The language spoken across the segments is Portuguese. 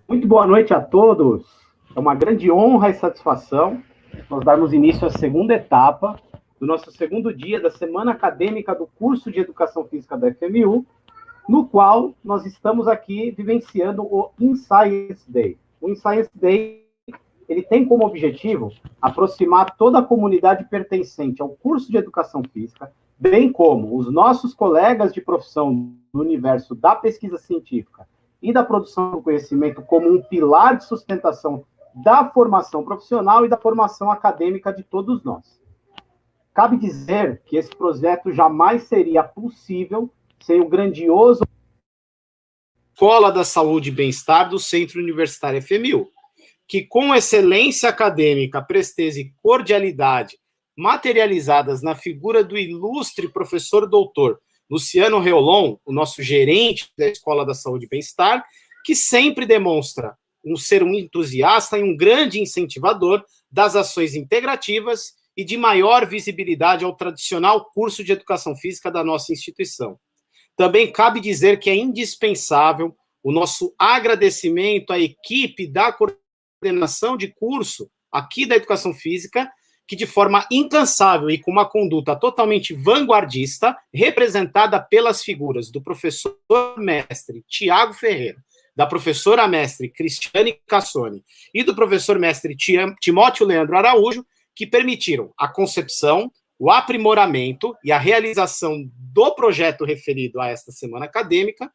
Muito boa noite a todos. É uma grande honra e satisfação nós darmos início à segunda etapa do nosso segundo dia da Semana Acadêmica do curso de Educação Física da FMU, no qual nós estamos aqui vivenciando o InScience Day. O InScience Day, ele tem como objetivo aproximar toda a comunidade pertencente ao curso de Educação Física, bem como os nossos colegas de profissão do universo da pesquisa científica e da produção do conhecimento como um pilar de sustentação da formação profissional e da formação acadêmica de todos nós. Cabe dizer que esse projeto jamais seria possível sem o grandioso Escola da Saúde e Bem-Estar do Centro Universitário FMU, que com excelência acadêmica, presteza e cordialidade materializadas na figura do ilustre professor doutor Luciano Reolon, o nosso gerente da Escola da Saúde e Bem-Estar, que sempre demonstra ser um entusiasta e um grande incentivador das ações integrativas e de maior visibilidade ao tradicional curso de Educação Física da nossa instituição. Também cabe dizer que é indispensável o nosso agradecimento à equipe da coordenação de curso aqui da Educação Física, que de forma incansável e com uma conduta totalmente vanguardista, representada pelas figuras do professor mestre Tiago Ferreira, da professora mestre Cristiane Cassoni e do professor mestre Timóteo Leandro Araújo, que permitiram a concepção, o aprimoramento e a realização do projeto referido a esta semana acadêmica,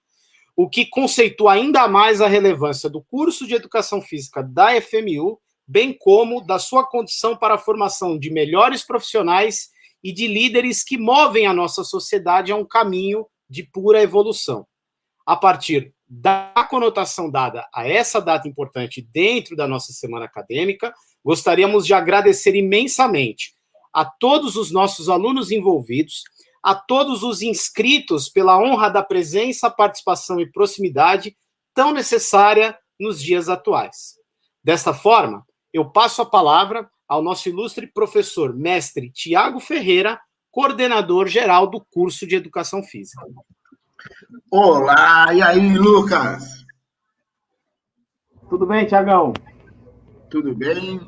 o que conceitua ainda mais a relevância do curso de Educação Física da FMU, bem como da sua condição para a formação de melhores profissionais e de líderes que movem a nossa sociedade a um caminho de pura evolução. A partir da conotação dada a essa data importante dentro da nossa semana acadêmica, gostaríamos de agradecer imensamente a todos os nossos alunos envolvidos, a todos os inscritos pela honra da presença, participação e proximidade tão necessária nos dias atuais. Desta forma, eu passo a palavra ao nosso ilustre professor, mestre Tiago Ferreira, coordenador geral do curso de Educação Física. Olá, e aí, Lucas? Tudo bem, Tiagão? Tudo bem?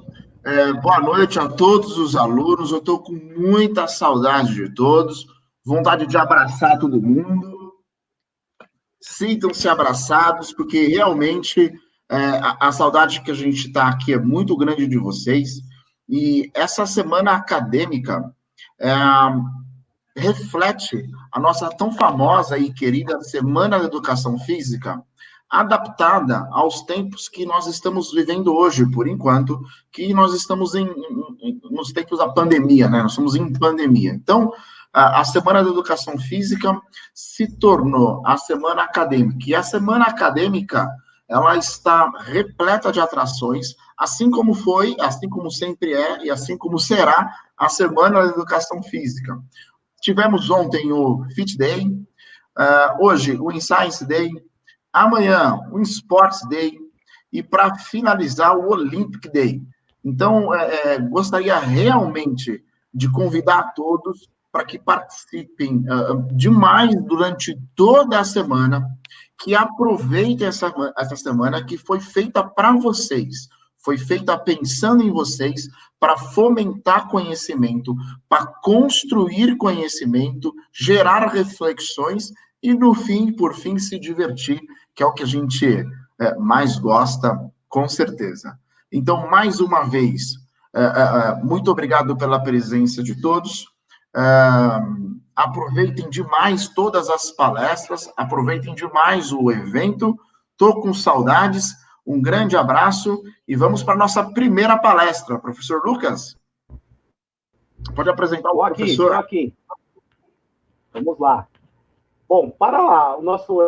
Boa noite a todos os alunos. Eu estou com muita saudade de todos, vontade de abraçar todo mundo. Sintam-se abraçados, porque realmente a saudade que a gente está aqui é muito grande de vocês. E essa semana acadêmica reflete a nossa tão famosa e querida Semana da Educação Física, adaptada aos tempos que nós estamos vivendo hoje, por enquanto, que nós estamos nos tempos da pandemia, né? Nós estamos em pandemia. Então, a Semana da Educação Física se tornou a Semana Acadêmica. E a Semana Acadêmica, ela está repleta de atrações, assim como foi, assim como sempre é, e assim como será a Semana da Educação Física. Tivemos ontem o Fit Day, hoje o InScience Day, amanhã o Sports Day e, para finalizar, o Olympic Day. Então, gostaria realmente de convidar todos para que participem demais durante toda a semana, que aproveitem essa semana que foi feita para vocês, foi feita pensando em vocês, para fomentar conhecimento, para construir conhecimento, gerar reflexões e, no fim, por fim, se divertir, que é o que a gente mais gosta, com certeza. Então, mais uma vez, muito obrigado pela presença de todos. Aproveitem demais todas as palestras, aproveitem demais o evento. Estou com saudades. Um grande abraço e vamos para a nossa primeira palestra. Professor Lucas, pode apresentar o professor? Estou aqui. Vamos lá. Bom, para o nosso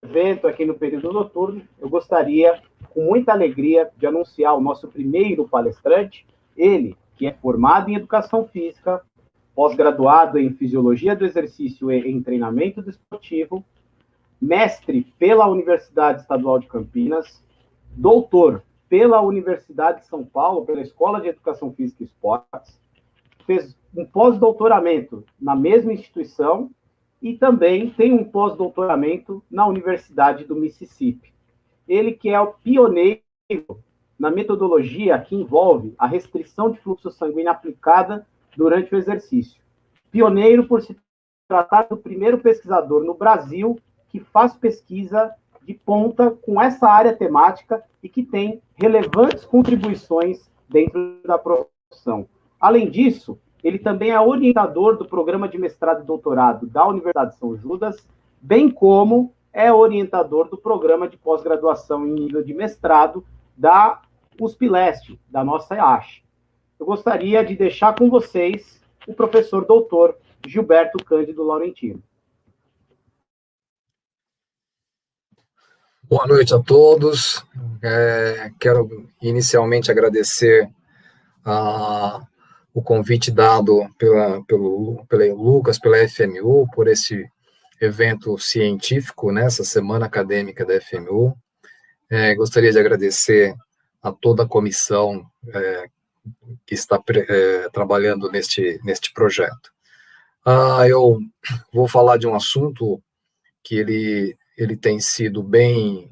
evento aqui no período noturno, eu gostaria, com muita alegria, de anunciar o nosso primeiro palestrante, ele, que é formado em Educação Física, pós-graduado em Fisiologia do Exercício e em Treinamento Desportivo, mestre pela Universidade Estadual de Campinas, doutor pela Universidade de São Paulo, pela Escola de Educação Física e Esportes, fez um pós-doutoramento na mesma instituição e também tem um pós-doutoramento na Universidade do Mississippi. ele que é o pioneiro na metodologia que envolve a restrição de fluxo sanguíneo aplicada durante o exercício. Pioneiro por se tratar do primeiro pesquisador no Brasil que faz pesquisa de ponta com essa área temática e que tem relevantes contribuições dentro da profissão. Além disso, ele também é orientador do programa de mestrado e doutorado da Universidade de São Judas, bem como é orientador do programa de pós-graduação em nível de mestrado da USP Leste, da nossa EASH. Eu gostaria de deixar com vocês o professor doutor Gilberto Cândido Laurentino. Boa noite a todos. Quero inicialmente agradecer o convite dado pelo Lucas, pela FMU, por esse evento científico, nessa semana acadêmica da FMU. Gostaria de agradecer a toda a comissão que está trabalhando neste projeto. Eu vou falar de um assunto que ele tem sido bem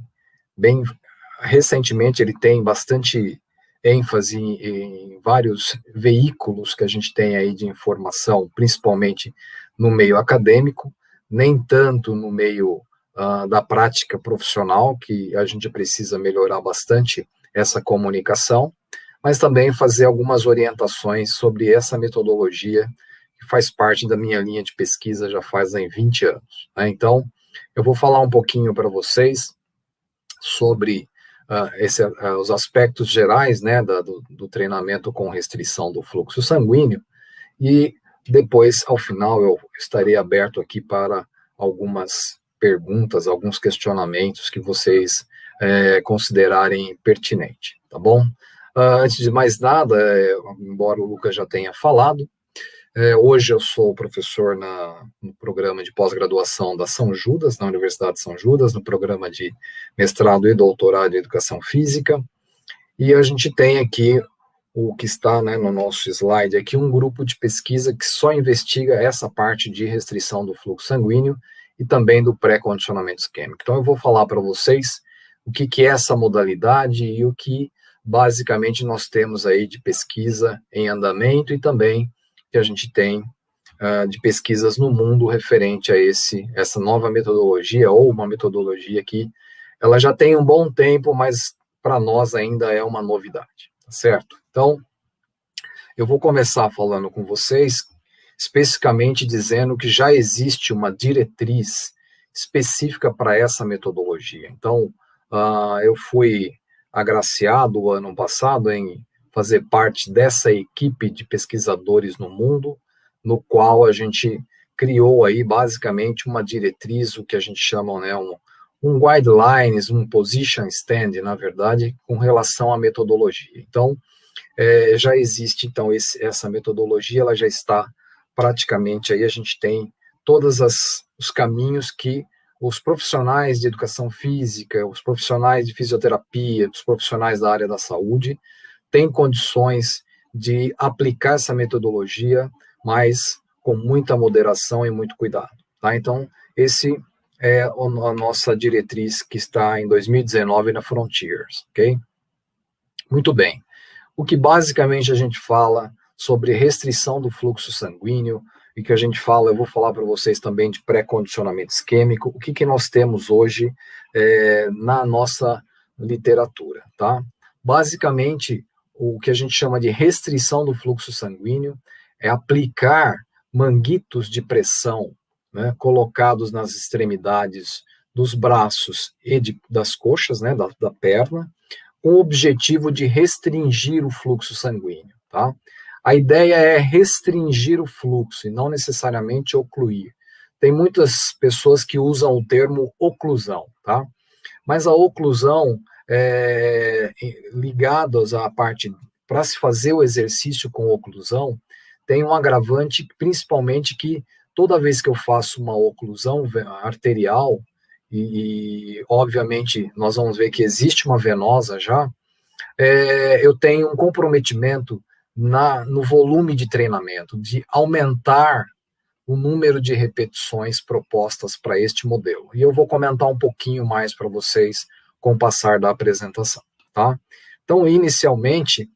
recentemente, ele tem bastante ênfase em vários veículos que a gente tem aí de informação, principalmente no meio acadêmico, nem tanto no meio da prática profissional, que a gente precisa melhorar bastante essa comunicação, mas também fazer algumas orientações sobre essa metodologia que faz parte da minha linha de pesquisa já fazem 20 anos. Né? Então, eu vou falar um pouquinho para vocês sobre os aspectos gerais, né, do treinamento com restrição do fluxo sanguíneo, e depois, ao final, eu estarei aberto aqui para algumas perguntas, alguns questionamentos que vocês considerarem pertinente, tá bom? Antes de mais nada, embora o Lucas já tenha falado, hoje eu sou professor no programa de pós-graduação da São Judas, na Universidade de São Judas, no programa de mestrado e doutorado em Educação Física, e a gente tem aqui o que está, né, no nosso slide aqui, um grupo de pesquisa que só investiga essa parte de restrição do fluxo sanguíneo e também do pré-condicionamento isquêmico. Então eu vou falar para vocês o que é essa modalidade e o que basicamente nós temos aí de pesquisa em andamento e também que a gente tem de pesquisas no mundo referente a essa nova metodologia, ou uma metodologia que ela já tem um bom tempo, mas para nós ainda é uma novidade, tá certo? Então, eu vou começar falando com vocês, especificamente dizendo que já existe uma diretriz específica para essa metodologia. Então, eu fui agraciado ano passado em fazer parte dessa equipe de pesquisadores no mundo, no qual a gente criou aí basicamente uma diretriz, o que a gente chama, né, um guidelines, um position stand, na verdade, com relação à metodologia. Então, já existe, então, essa metodologia, ela já está praticamente aí, a gente tem todos os caminhos que os profissionais de educação física, os profissionais de fisioterapia, os profissionais da área da saúde, têm condições de aplicar essa metodologia, mas com muita moderação e muito cuidado. Tá? Então, esse é a nossa diretriz que está em 2019 na Frontiers, ok? Muito bem. O que basicamente a gente fala sobre restrição do fluxo sanguíneo, e que a gente fala, eu vou falar para vocês também de pré-condicionamento isquêmico, o que nós temos hoje na nossa literatura, tá? Basicamente, o que a gente chama de restrição do fluxo sanguíneo é aplicar manguitos de pressão, né, colocados nas extremidades dos braços e das coxas, né, da perna, com o objetivo de restringir o fluxo sanguíneo, tá? A ideia é restringir o fluxo e não necessariamente ocluir. Tem muitas pessoas que usam o termo oclusão, tá? Mas a oclusão, ligados à parte, para se fazer o exercício com oclusão, tem um agravante, principalmente que toda vez que eu faço uma oclusão arterial, e obviamente nós vamos ver que existe uma venosa já, eu tenho um comprometimento no volume de treinamento, de aumentar o número de repetições propostas para este modelo. E eu vou comentar um pouquinho mais para vocês com o passar da apresentação, tá? Então, inicialmente,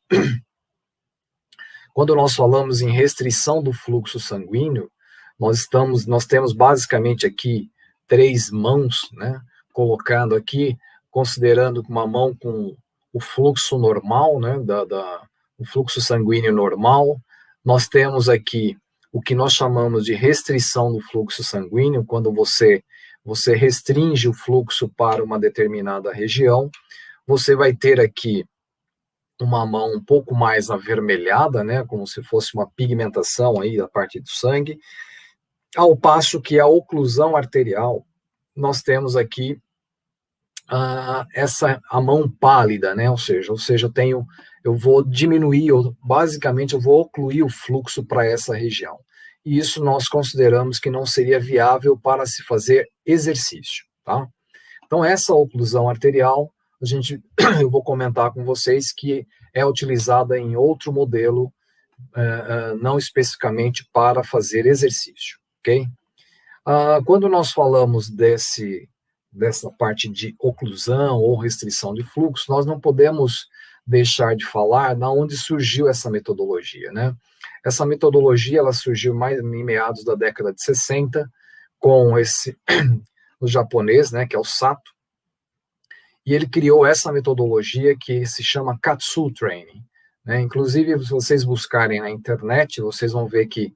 quando nós falamos em restrição do fluxo sanguíneo, nós temos basicamente aqui 3 mãos, né, colocando aqui, considerando uma mão com o fluxo normal, né, o fluxo sanguíneo normal. Nós temos aqui o que nós chamamos de restrição do fluxo sanguíneo, quando você restringe o fluxo para uma determinada região. Você vai ter aqui uma mão um pouco mais avermelhada, né, como se fosse uma pigmentação aí da parte do sangue, ao passo que a oclusão arterial, nós temos aqui a mão pálida, né, ou seja, eu vou diminuir, basicamente eu vou ocluir o fluxo para essa região. E isso nós consideramos que não seria viável para se fazer exercício, tá? Então, essa oclusão arterial, eu vou comentar com vocês que é utilizada em outro modelo, não especificamente para fazer exercício, ok? Quando nós falamos dessa parte de oclusão ou restrição de fluxo, nós não podemos deixar de falar de onde surgiu essa metodologia, né? Essa metodologia, ela surgiu mais em meados da década de 60, com o japonês, né, que é o Sato, e ele criou essa metodologia que se chama Katsu Training, né? Inclusive, se vocês buscarem na internet, vocês vão ver que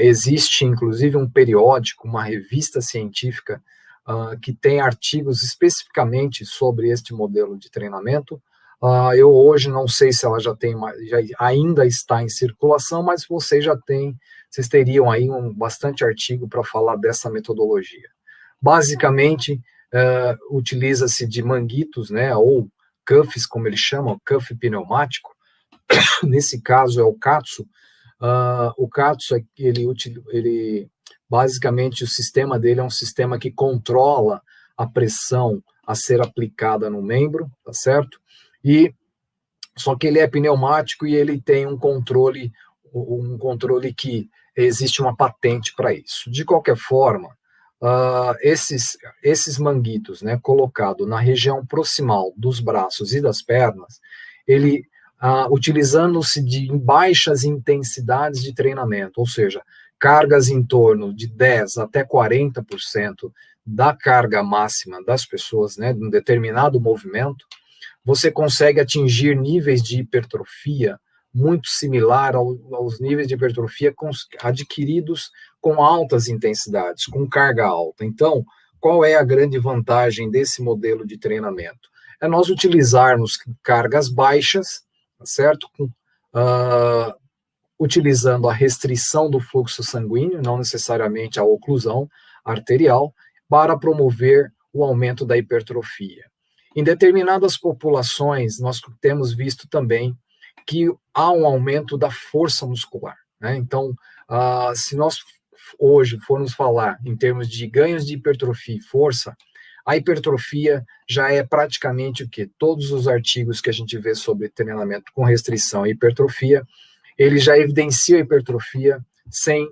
existe, inclusive, um periódico, uma revista científica, que tem artigos especificamente sobre este modelo de treinamento. Eu hoje não sei se ela ainda está em circulação, mas vocês teriam aí bastante artigo para falar dessa metodologia. Basicamente, utiliza-se de manguitos, né, ou cuffs, como eles chamam, cuff pneumático. Nesse caso é o Katsu. O Katsu, ele basicamente o sistema dele é um sistema que controla a pressão a ser aplicada no membro, tá certo? Só que ele é pneumático e ele tem um controle que existe uma patente para isso. De qualquer forma, esses manguitos, né, colocado na região proximal dos braços e das pernas, utilizando-se de baixas intensidades de treinamento, ou seja, cargas em torno de 10 até 40% da carga máxima das pessoas, né, de um determinado movimento, você consegue atingir níveis de hipertrofia muito similar aos níveis de hipertrofia adquiridos com altas intensidades, com carga alta. Então, qual é a grande vantagem desse modelo de treinamento? É nós utilizarmos cargas baixas, certo? Utilizando a restrição do fluxo sanguíneo, não necessariamente a oclusão arterial, para promover o aumento da hipertrofia. Em determinadas populações, nós temos visto também que há um aumento da força muscular, né? Então, se nós hoje formos falar em termos de ganhos de hipertrofia e força, a hipertrofia já é praticamente o quê? Todos os artigos que a gente vê sobre treinamento com restrição e hipertrofia, ele já evidencia a hipertrofia sem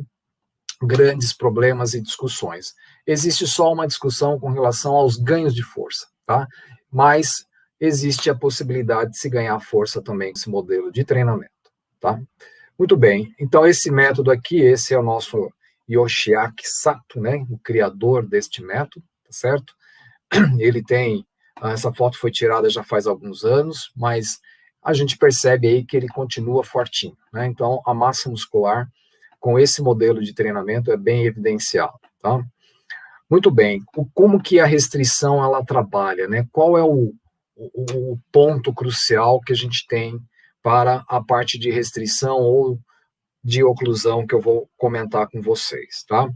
grandes problemas e discussões. Existe só uma discussão com relação aos ganhos de força, tá? Mas existe a possibilidade de se ganhar força também com esse modelo de treinamento, tá? Muito bem, então esse método aqui, esse é o nosso Yoshiaki Sato, né, o criador deste método, tá certo? Ele tem, essa foto foi tirada já faz alguns anos, mas a gente percebe aí que ele continua fortinho, né? Então a massa muscular com esse modelo de treinamento é bem evidenciado, tá? Muito bem, como que a restrição ela trabalha, né? Qual é o ponto crucial que a gente tem para a parte de restrição ou de oclusão que eu vou comentar com vocês, tá?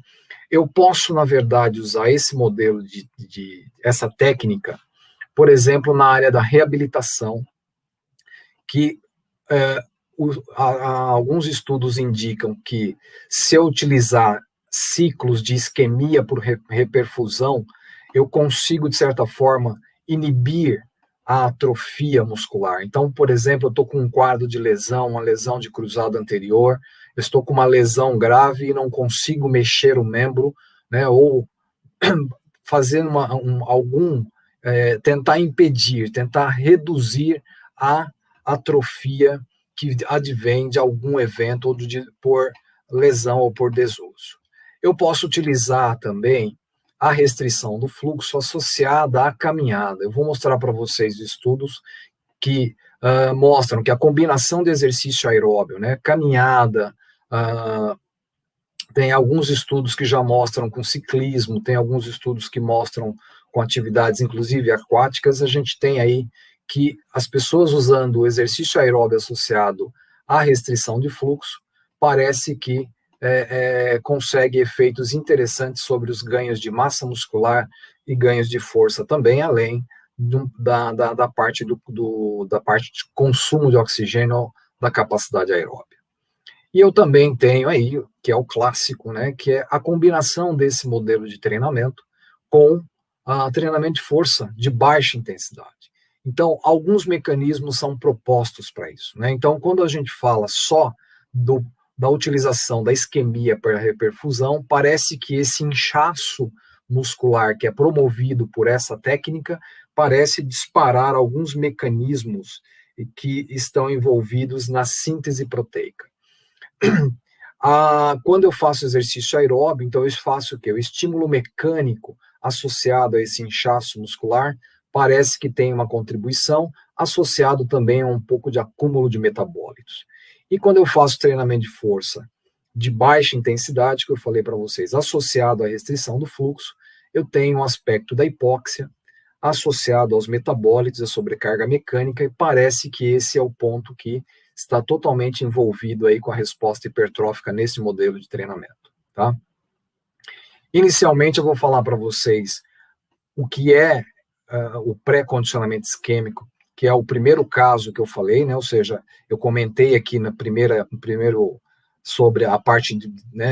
Eu posso, na verdade, usar esse modelo essa técnica, por exemplo, na área da reabilitação, que alguns estudos indicam que se eu utilizar ciclos de isquemia por reperfusão, eu consigo, de certa forma, inibir a atrofia muscular. Então, por exemplo, eu estou com um quadro de lesão, uma lesão de cruzado anterior, eu estou com uma lesão grave e não consigo mexer o membro, né, ou fazendo algum tentar impedir, tentar reduzir a atrofia que advém de algum evento ou por lesão ou por desuso. Eu posso utilizar também a restrição do fluxo associada à caminhada. Eu vou mostrar para vocês estudos que mostram que a combinação de exercício aeróbio, né, caminhada, tem alguns estudos que já mostram com ciclismo, tem alguns estudos que mostram com atividades, inclusive aquáticas. A gente tem aí que as pessoas usando o exercício aeróbio associado à restrição de fluxo, parece que consegue efeitos interessantes sobre os ganhos de massa muscular e ganhos de força também, além da parte de consumo de oxigênio da capacidade aeróbia. E eu também tenho aí, que é o clássico, né, que é a combinação desse modelo de treinamento com treinamento de força de baixa intensidade. Então, alguns mecanismos são propostos para isso, né? Então, quando a gente fala só da utilização da isquemia para reperfusão, parece que esse inchaço muscular que é promovido por essa técnica parece disparar alguns mecanismos que estão envolvidos na síntese proteica. Quando eu faço exercício aeróbio, então eu faço o quê? O estímulo mecânico associado a esse inchaço muscular parece que tem uma contribuição, associado também a um pouco de acúmulo de metabólitos. E quando eu faço treinamento de força de baixa intensidade, que eu falei para vocês, associado à restrição do fluxo, eu tenho um aspecto da hipóxia associado aos metabólitos, à sobrecarga mecânica, e parece que esse é o ponto que está totalmente envolvido aí com a resposta hipertrófica nesse modelo de treinamento, tá? Inicialmente eu vou falar para vocês o que é o pré-condicionamento isquêmico, que é o primeiro caso que eu falei, né? Ou seja, eu comentei aqui primeiro sobre a parte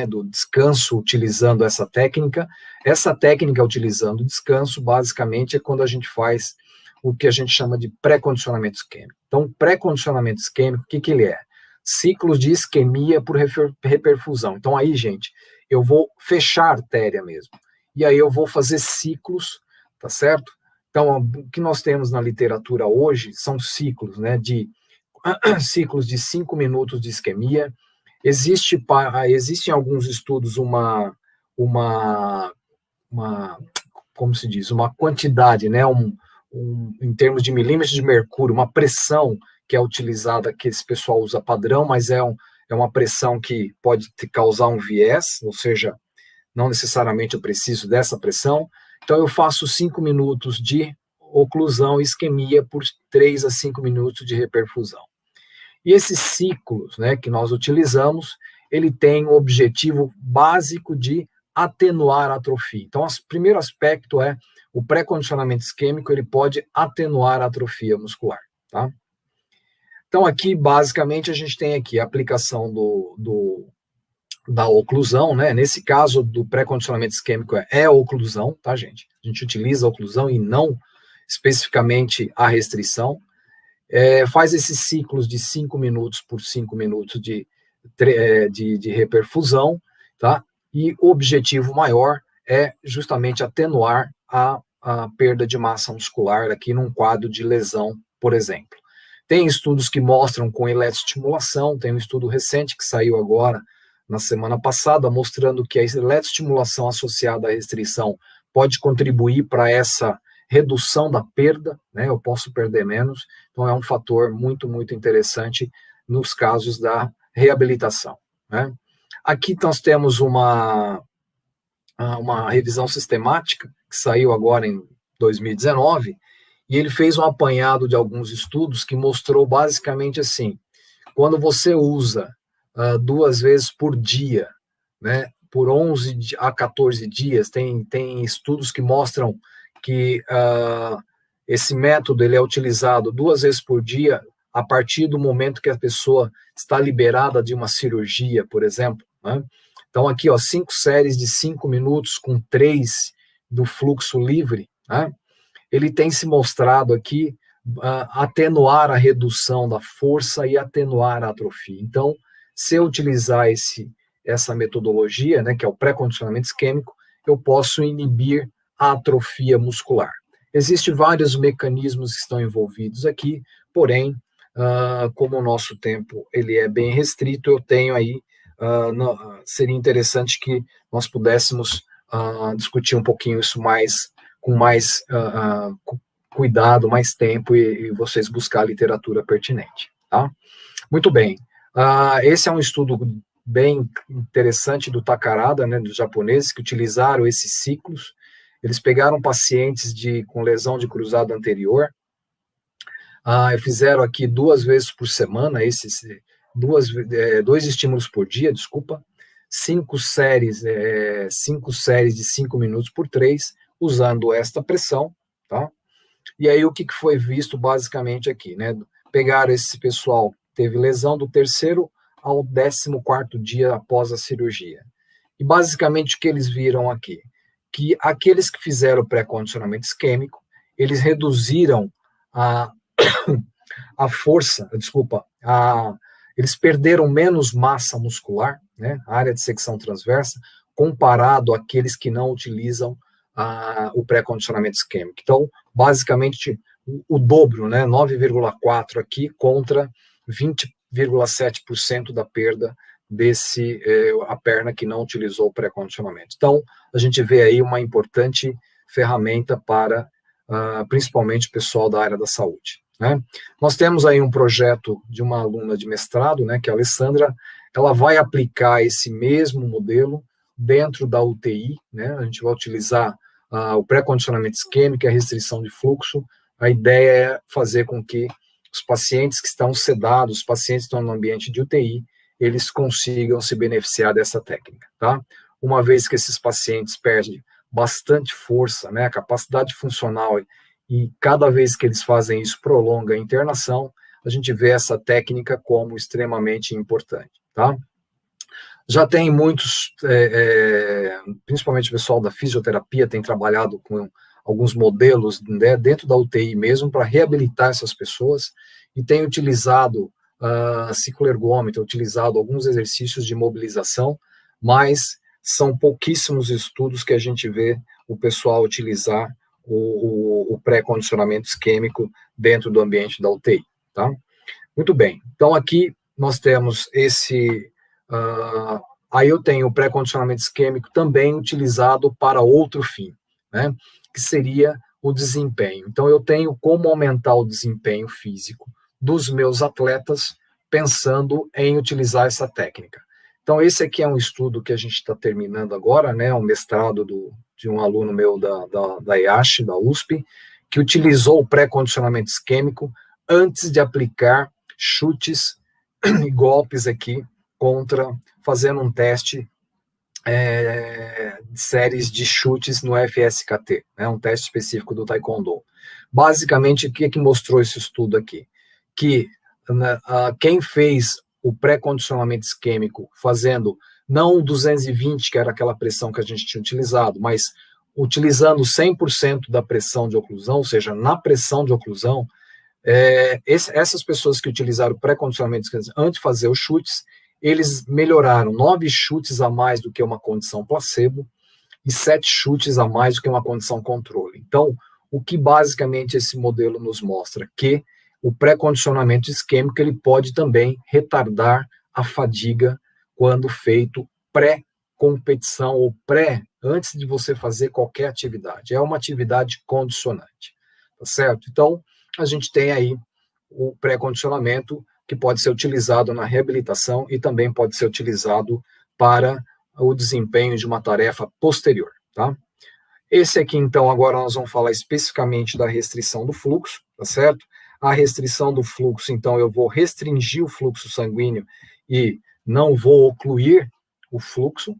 do descanso utilizando essa técnica. Essa técnica utilizando o descanso, basicamente, é quando a gente faz o que a gente chama de pré-condicionamento isquêmico. Então, pré-condicionamento isquêmico, o que ele é? Ciclos de isquemia por reperfusão. Então, aí, gente, eu vou fechar a artéria mesmo. E aí eu vou fazer ciclos, tá certo? Então, o que nós temos na literatura hoje são ciclos, né, ciclos de 5 minutos de isquemia. Existem alguns estudos como se diz, uma quantidade, né, em termos de milímetros de mercúrio, uma pressão que é utilizada, que esse pessoal usa padrão, mas é uma pressão que pode causar um viés, ou seja, não necessariamente eu preciso dessa pressão. Então, eu faço 5 minutos de oclusão e isquemia por 3 a 5 minutos de reperfusão. E esses ciclos, né, que nós utilizamos, ele tem o objetivo básico de atenuar a atrofia. Então, o primeiro aspecto é o pré-condicionamento isquêmico, ele pode atenuar a atrofia muscular, tá? Então, aqui, basicamente, a gente tem aqui a aplicação da oclusão, né? Nesse caso do pré-condicionamento isquêmico é a oclusão, tá, gente? A gente utiliza a oclusão e não especificamente a restrição. Faz esses ciclos de 5 minutos por 5 minutos de reperfusão, tá? E o objetivo maior é justamente atenuar a perda de massa muscular aqui num quadro de lesão, por exemplo. Tem estudos que mostram com eletroestimulação, tem um estudo recente que saiu agora, na semana passada, mostrando que a eletroestimulação associada à restrição pode contribuir para essa redução da perda, né? Eu posso perder menos, então é um fator muito, muito interessante nos casos da reabilitação, né? Aqui nós temos uma revisão sistemática que saiu agora em 2019, e ele fez um apanhado de alguns estudos que mostrou basicamente assim: quando você usa 2 vezes por dia, né, por 11 a 14 dias, tem estudos que mostram que esse método ele é utilizado 2 vezes por dia a partir do momento que a pessoa está liberada de uma cirurgia, por exemplo, né? Então aqui, 5 séries de 5 minutos com 3 do fluxo livre, né? Ele tem se mostrado aqui atenuar a redução da força e atenuar a atrofia. Então, se eu utilizar essa metodologia, né, que é o pré-condicionamento isquêmico, eu posso inibir a atrofia muscular. Existem vários mecanismos que estão envolvidos aqui, porém, como o nosso tempo ele é bem restrito, eu tenho aí, seria interessante que nós pudéssemos discutir um pouquinho isso com mais cuidado, mais tempo, e vocês buscar a literatura pertinente, tá? Muito bem. Esse é um estudo bem interessante do Takarada, né, dos japoneses, que utilizaram esses ciclos. Eles pegaram pacientes com lesão de cruzado anterior, fizeram aqui 2 vezes por semana, dois estímulos por dia, 5 séries de 5 minutos por 3, usando esta pressão, tá? E aí o que foi visto basicamente aqui, né? Pegaram esse pessoal, teve lesão do 3º ao 14º dia após a cirurgia. E basicamente o que eles viram aqui? Que aqueles que fizeram pré-condicionamento isquêmico, eles reduziram a força, eles perderam menos massa muscular, né, a área de secção transversa, comparado àqueles que não utilizam o pré-condicionamento isquêmico. Então, basicamente, o dobro, né, 9,4 aqui contra 20,7% da perda a perna que não utilizou o pré-condicionamento. Então, a gente vê aí uma importante ferramenta para, principalmente, o pessoal da área da saúde, né? Nós temos aí um projeto de uma aluna de mestrado, né, que é a Alessandra. Ela vai aplicar esse mesmo modelo dentro da UTI, né? A gente vai utilizar o pré-condicionamento isquêmico e a restrição de fluxo. A ideia é fazer com que os pacientes que estão sedados, os pacientes que estão no ambiente de UTI, eles consigam se beneficiar dessa técnica, tá? Uma vez que esses pacientes perdem bastante força, né, a capacidade funcional, e cada vez que eles fazem isso prolonga a internação, a gente vê essa técnica como extremamente importante, tá? Já tem muitos, principalmente o pessoal da fisioterapia tem trabalhado com alguns modelos, né, dentro da UTI mesmo, para reabilitar essas pessoas, e tem utilizado cicloergômetro, utilizado alguns exercícios de mobilização, mas são pouquíssimos estudos que a gente vê o pessoal utilizar o pré-condicionamento isquêmico dentro do ambiente da UTI, tá? Muito bem, então aqui nós temos aí eu tenho o pré-condicionamento isquêmico também utilizado para outro fim, né, que seria o desempenho. Então eu tenho como aumentar o desempenho físico dos meus atletas pensando em utilizar essa técnica. Então esse aqui é um estudo que a gente está terminando agora, né, um mestrado de um aluno meu da IASH, da USP, que utilizou o pré-condicionamento isquêmico antes de aplicar chutes e golpes aqui fazendo um teste de séries de chutes no FSKT, né, um teste específico do Taekwondo. Basicamente, o que mostrou esse estudo aqui? Que quem fez o pré-condicionamento isquêmico fazendo não 220, que era aquela pressão que a gente tinha utilizado, mas utilizando 100% da pressão de oclusão, ou seja, na pressão de oclusão, essas pessoas que utilizaram pré-condicionamento antes de fazer os chutes, eles melhoraram 9 chutes a mais do que uma condição placebo e 7 chutes a mais do que uma condição controle. Então, o que basicamente esse modelo nos mostra? Que o pré-condicionamento isquêmico ele pode também retardar a fadiga quando feito pré-competição ou antes de você fazer qualquer atividade. É uma atividade condicionante, tá certo? Então, a gente tem aí o pré-condicionamento que pode ser utilizado na reabilitação e também pode ser utilizado para o desempenho de uma tarefa posterior, tá? Esse aqui, então, agora nós vamos falar especificamente da restrição do fluxo, tá certo? A restrição do fluxo, então, eu vou restringir o fluxo sanguíneo e não vou ocluir o fluxo.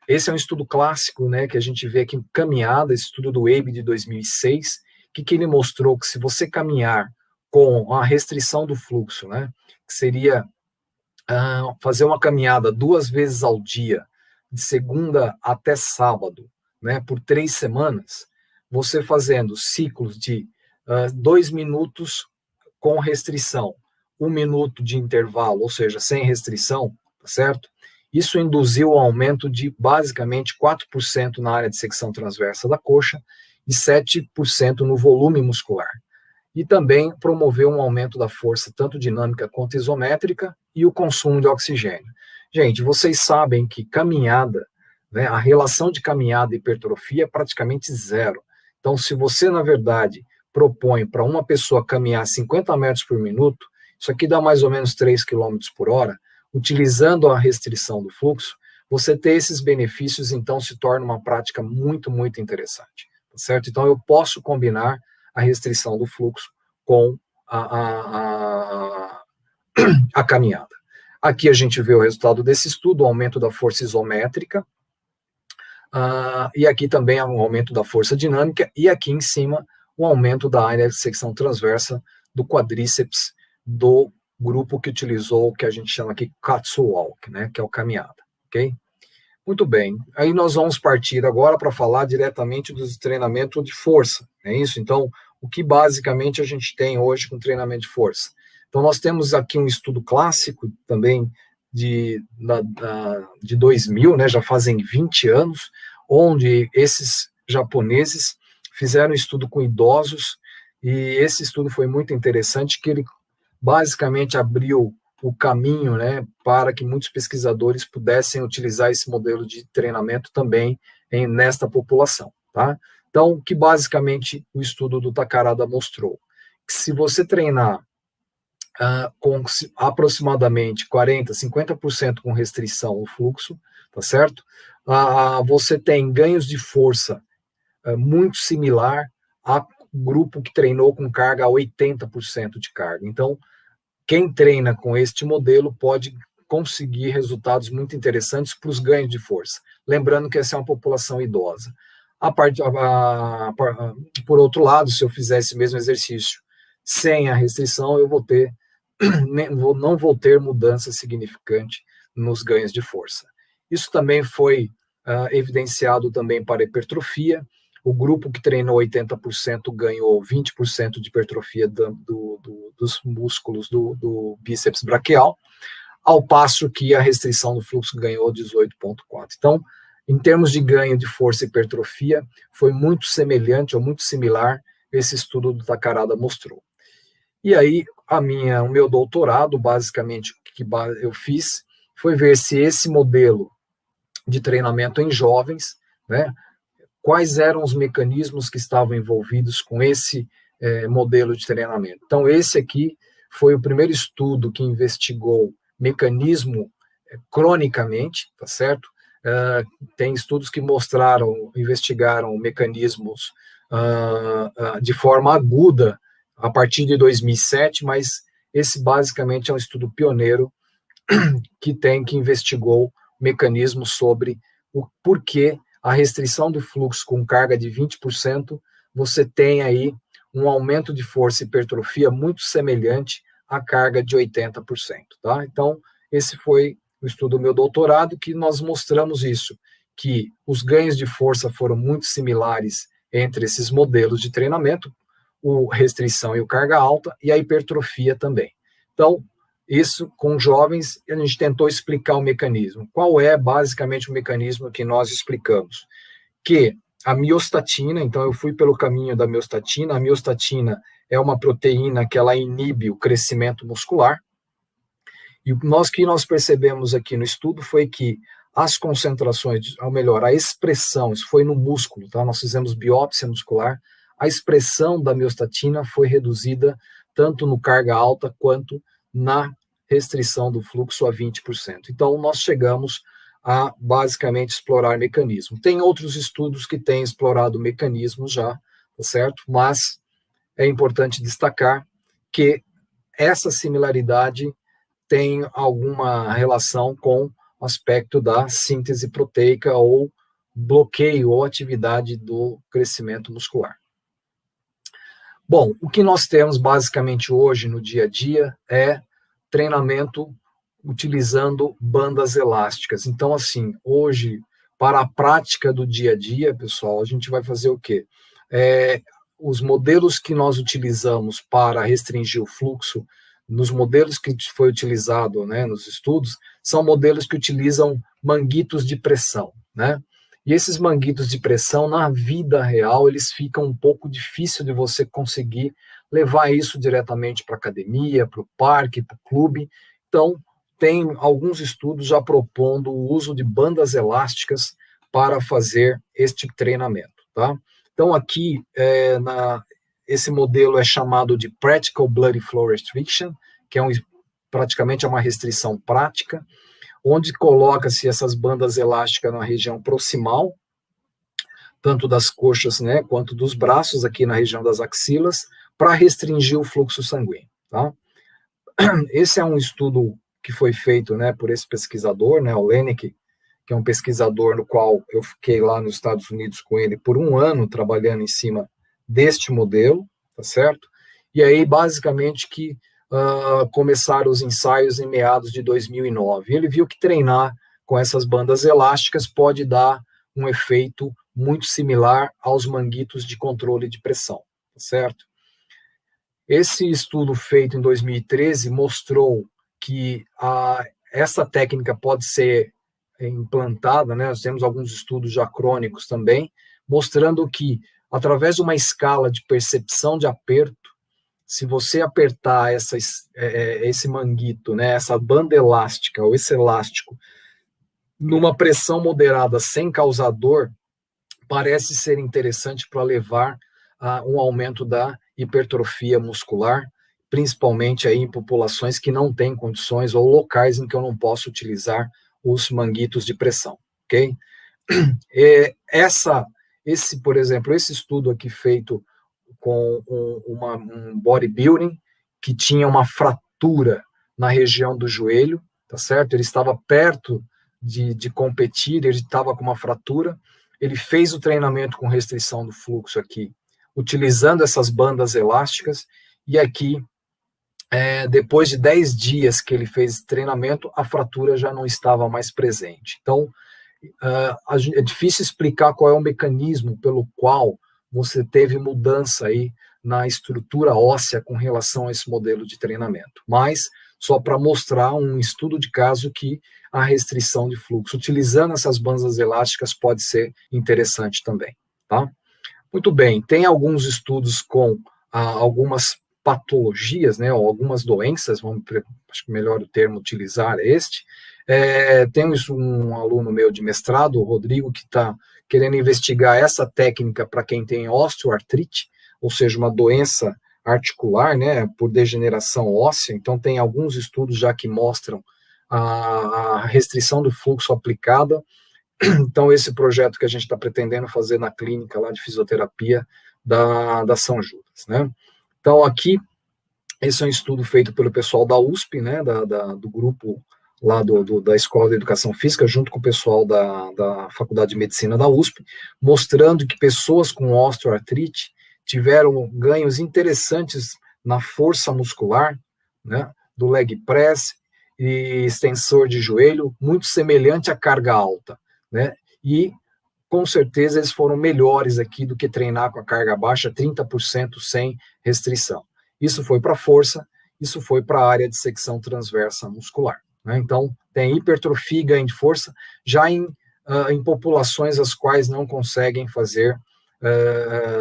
Esse é um estudo clássico, né, que a gente vê aqui em caminhada, esse estudo do EIB de 2006, que ele mostrou que se você caminhar com a restrição do fluxo, né, que seria fazer uma caminhada 2 vezes ao dia, de segunda até sábado, né, por 3 semanas, você fazendo ciclos de 2 minutos com restrição, 1 minuto de intervalo, ou seja, sem restrição, tá certo? Isso induziu um aumento de basicamente 4% na área de secção transversa da coxa e 7% no volume muscular. E também promoveu um aumento da força, tanto dinâmica quanto isométrica, e o consumo de oxigênio. Gente, vocês sabem que caminhada, né, a relação de caminhada e hipertrofia é praticamente zero. Então, se você, na verdade, propõe para uma pessoa caminhar 50 metros por minuto, isso aqui dá mais ou menos 3 km por hora, utilizando a restrição do fluxo, você ter esses benefícios, então, se torna uma prática muito, muito interessante, tá certo? Então, eu posso combinar a restrição do fluxo com a caminhada. Aqui a gente vê o resultado desse estudo, o aumento da força isométrica, e aqui também um aumento da força dinâmica, e aqui em cima, o aumento da área de secção transversa do quadríceps do grupo que utilizou o que a gente chama aqui Catwalk, né, que é o caminhada, ok? Muito bem, aí nós vamos partir agora para falar diretamente do treinamento de força, é isso? Então, o que basicamente a gente tem hoje com treinamento de força? Então, nós temos aqui um estudo clássico também de 2000, né, já fazem 20 anos, onde esses japoneses fizeram um estudo com idosos, e esse estudo foi muito interessante, que ele basicamente abriu o caminho, né, para que muitos pesquisadores pudessem utilizar esse modelo de treinamento também nesta população, tá? Então, que basicamente o estudo do Takarada mostrou, que se você treinar com aproximadamente 40%, 50% com restrição ao fluxo, tá certo? Você tem ganhos de força muito similar a grupo que treinou com carga a 80% de carga. Então, quem treina com este modelo pode conseguir resultados muito interessantes para os ganhos de força. Lembrando que essa é uma população idosa. Por outro lado, se eu fizer esse mesmo exercício sem a restrição, eu não vou ter mudança significante nos ganhos de força. Isso também foi evidenciado também para hipertrofia. O grupo que treinou 80% ganhou 20% de hipertrofia dos músculos do bíceps braquial, ao passo que a restrição do fluxo ganhou 18,4%. Então, em termos de ganho de força e hipertrofia, foi muito semelhante ou muito similar esse estudo do Takarada mostrou. E aí, o meu doutorado, basicamente, o que eu fiz foi ver se esse modelo de treinamento em jovens, né, quais eram os mecanismos que estavam envolvidos com esse modelo de treinamento. Então, esse aqui foi o primeiro estudo que investigou mecanismo cronicamente, tá certo? Tem estudos que investigaram mecanismos de forma aguda a partir de 2007, mas esse basicamente é um estudo pioneiro que investigou mecanismos sobre o porquê a restrição do fluxo com carga de 20%, você tem aí um aumento de força e hipertrofia muito semelhante à carga de 80%, tá? Então, esse foi o estudo do meu doutorado, que nós mostramos isso, que os ganhos de força foram muito similares entre esses modelos de treinamento, o restrição e o carga alta, e a hipertrofia também. Então, isso com jovens, a gente tentou explicar o mecanismo. Qual é, basicamente, o mecanismo que nós explicamos? Que a miostatina, então eu fui pelo caminho da miostatina, a miostatina é uma proteína que ela inibe o crescimento muscular, e o que nós percebemos aqui no estudo foi que as concentrações, ou melhor, a expressão, isso foi no músculo, tá? Nós fizemos biópsia muscular, a expressão da miostatina foi reduzida tanto no carga alta quanto na restrição do fluxo a 20%. Então, nós chegamos a, basicamente, explorar mecanismo. Tem outros estudos que têm explorado mecanismos já, tá certo? Mas é importante destacar que essa similaridade tem alguma relação com o aspecto da síntese proteica ou bloqueio ou atividade do crescimento muscular. Bom, o que nós temos basicamente hoje no dia a dia é treinamento utilizando bandas elásticas. Então, assim, hoje, para a prática do dia a dia, pessoal, a gente vai fazer o quê? Os modelos que nós utilizamos para restringir o fluxo, nos modelos que foi utilizado, né, nos estudos, são modelos que utilizam manguitos de pressão, né? E esses manguitos de pressão, na vida real, eles ficam um pouco difícil de você conseguir levar isso diretamente para a academia, para o parque, para o clube. Então, tem alguns estudos já propondo o uso de bandas elásticas para fazer este treinamento, tá? Então, aqui, esse modelo é chamado de Practical Blood Flow Restriction, que praticamente é uma restrição prática, onde coloca-se essas bandas elásticas na região proximal, tanto das coxas, né, quanto dos braços, aqui na região das axilas, para restringir o fluxo sanguíneo, tá? Esse é um estudo que foi feito, né, por esse pesquisador, né, o Lenick, que é um pesquisador no qual eu fiquei lá nos Estados Unidos com ele por 1 ano, trabalhando em cima deste modelo, tá certo? E aí, basicamente, que começaram os ensaios em meados de 2009. Ele viu que treinar com essas bandas elásticas pode dar um efeito muito similar aos manguitos de controle de pressão, tá certo? Esse estudo feito em 2013 mostrou que essa técnica pode ser implantada, né? Nós temos alguns estudos já crônicos também, mostrando que, através de uma escala de percepção de aperto, se você apertar esse manguito, né, essa banda elástica, ou esse elástico, numa pressão moderada sem causar dor, parece ser interessante para levar a um aumento da hipertrofia muscular, principalmente aí em populações que não têm condições ou locais em que eu não posso utilizar os manguitos de pressão, ok? Por exemplo, esse estudo aqui feito com um bodybuilding que tinha uma fratura na região do joelho, tá certo? Ele estava perto de competir, ele estava com uma fratura, ele fez o treinamento com restrição do fluxo aqui, utilizando essas bandas elásticas, e aqui, depois de 10 dias que ele fez treinamento, a fratura já não estava mais presente. Então, é difícil explicar qual é o mecanismo pelo qual você teve mudança aí na estrutura óssea com relação a esse modelo de treinamento. Mas, só para mostrar um estudo de caso que a restrição de fluxo, utilizando essas bandas elásticas, pode ser interessante também, tá? Muito bem, tem alguns estudos com algumas patologias, né, ou algumas doenças, acho que melhor o termo utilizar é este. Temos um aluno meu de mestrado, o Rodrigo, que está querendo investigar essa técnica para quem tem osteoartrite, ou seja, uma doença articular, né, por degeneração óssea. Então, tem alguns estudos já que mostram a restrição do fluxo aplicada. Então, esse projeto que a gente está pretendendo fazer na clínica lá de fisioterapia da São Judas, né. Então, aqui, esse é um estudo feito pelo pessoal da USP, né, do grupo lá da Escola de Educação Física, junto com o pessoal da Faculdade de Medicina da USP, mostrando que pessoas com osteoartrite tiveram ganhos interessantes na força muscular, né, do leg press e extensor de joelho, muito semelhante à carga alta, né, e com certeza eles foram melhores aqui do que treinar com a carga baixa, 30% sem restrição. Isso foi para força, isso foi para a área de secção transversa muscular, né? Então, tem hipertrofia e ganho de força, já em populações as quais não conseguem fazer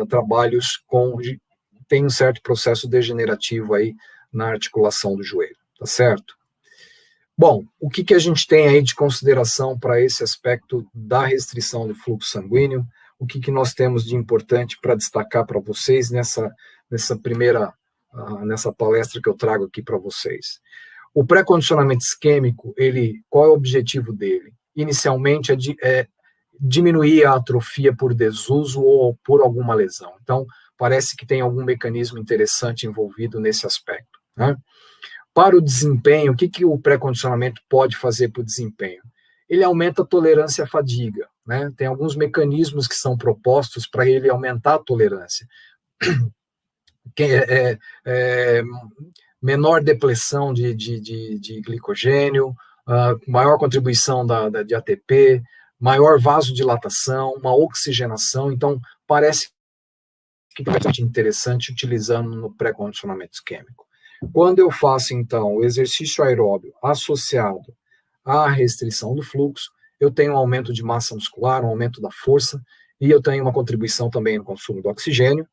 trabalhos tem um certo processo degenerativo aí na articulação do joelho, tá certo? Bom, o que a gente tem aí de consideração para esse aspecto da restrição do fluxo sanguíneo? O que nós temos de importante para destacar para vocês nessa palestra que eu trago aqui para vocês? O pré-condicionamento isquêmico, qual é o objetivo dele? Inicialmente é diminuir a atrofia por desuso ou por alguma lesão. Então, parece que tem algum mecanismo interessante envolvido nesse aspecto, né? Para o desempenho, o que o pré-condicionamento pode fazer para o desempenho? Ele aumenta a tolerância à fadiga, né? Tem alguns mecanismos que são propostos para ele aumentar a tolerância. Menor depressão de glicogênio, maior contribuição de ATP, maior vasodilatação, uma oxigenação. Então, parece que é bastante interessante utilizando no pré-condicionamento isquêmico. Quando eu faço, então, o exercício aeróbio associado à restrição do fluxo, eu tenho um aumento de massa muscular, um aumento da força, e eu tenho uma contribuição também no consumo do oxigênio.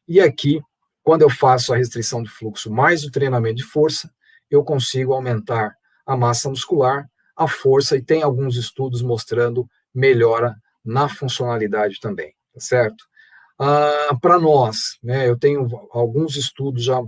E aqui, quando eu faço a restrição de fluxo mais o treinamento de força, eu consigo aumentar a massa muscular, a força, e tem alguns estudos mostrando melhora na funcionalidade também, tá certo? Para nós, né, eu tenho alguns estudos já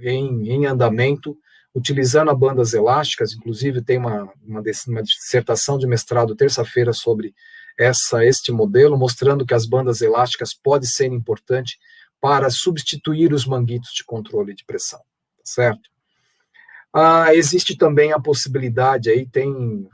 em andamento, utilizando as bandas elásticas, inclusive tem uma dissertação de mestrado terça-feira sobre este modelo, mostrando que as bandas elásticas podem ser importantes para substituir os manguitos de controle de pressão, certo? Existe também a possibilidade, aí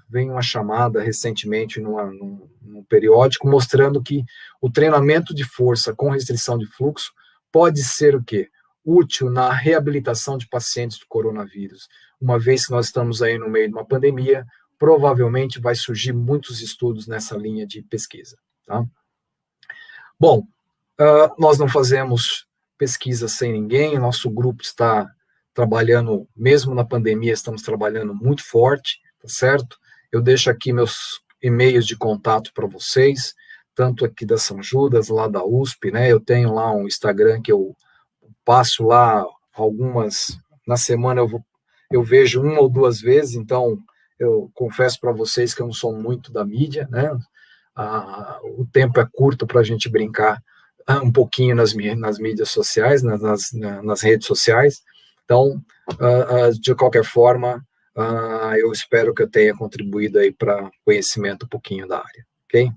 vem uma chamada recentemente num periódico, mostrando que o treinamento de força com restrição de fluxo pode ser o quê? Útil na reabilitação de pacientes do coronavírus. Uma vez que nós estamos aí no meio de uma pandemia, provavelmente vai surgir muitos estudos nessa linha de pesquisa, tá? Bom, nós não fazemos pesquisa sem ninguém, nosso grupo está trabalhando, mesmo na pandemia, estamos trabalhando muito forte, tá certo? Eu deixo aqui meus e-mails de contato para vocês, tanto aqui da São Judas, lá da USP, né? Eu tenho lá um Instagram que eu passo lá na semana eu vejo 1 ou 2 vezes, então eu confesso para vocês que eu não sou muito da mídia, né? O tempo é curto para a gente brincar um pouquinho nas mídias sociais, nas redes sociais. Então, de qualquer forma, eu espero que eu tenha contribuído aí para conhecimento um pouquinho da área, ok?